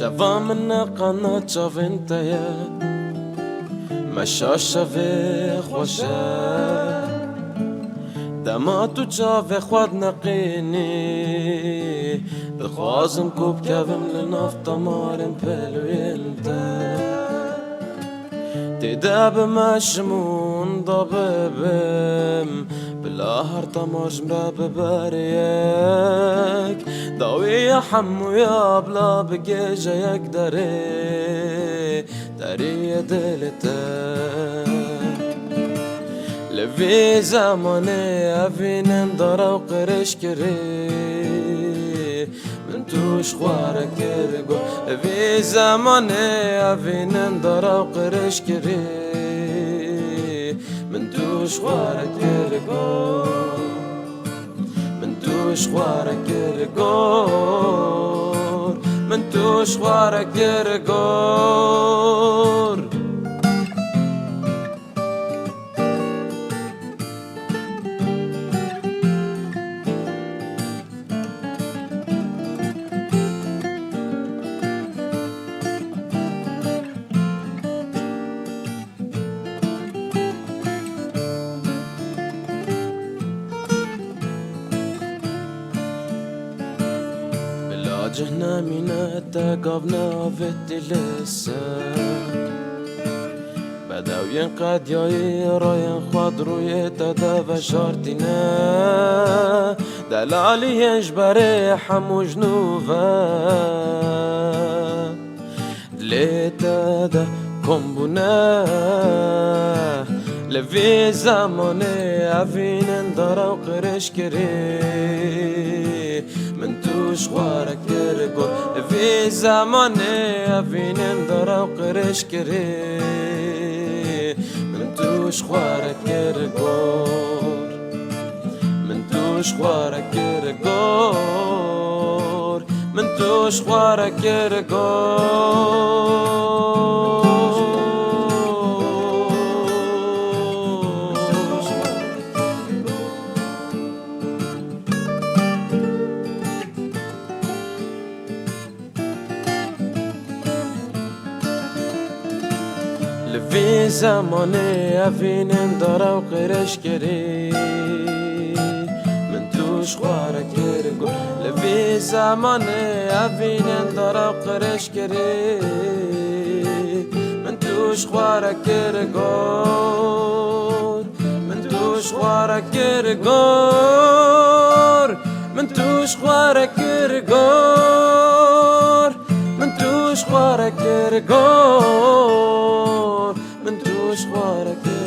شفا من قنات شاف انت يا مشا شفه خوشه دماتو چاوه خود نقینی دخوازم کوب کبم لنفت مارم پلوین تدا بمشمون دا ببم بلا هر تماش مرا ببریک داوی یا حمو یا بلا بگیجه یک داری دلته لفي زماني أفين ندرا وقرش كري من توش خوارا كرقو لفي زماني أفين ندرا وقرش كري من توش خوارا كرقو من توش خوارا كرقو من توش خوارا كرقو جهنا ميناتا قابنا فتي لسا بداو ينقاد يايرا ينخواد رويتا دا فشارتنا دلالي ينجبري حمو جنوفا دليتا دا كومبونا لفي زماني عفين اندرا وقرش كري من توش خوارا كرقو في زماني عفين اندرا وقرش كري من توش خوارا كرقو من توش خوارا كرقو من توش خوارا كرقو لفي زماني أفين اندرا وقرش كري من توش خوارا كرقو لفي زماني أفين اندرا وقرش كري من توش خوارا كرقو من توش خوارا كرقو من توش خوارا كرقو من توش خوارا كرقو من توش خوارا كرقو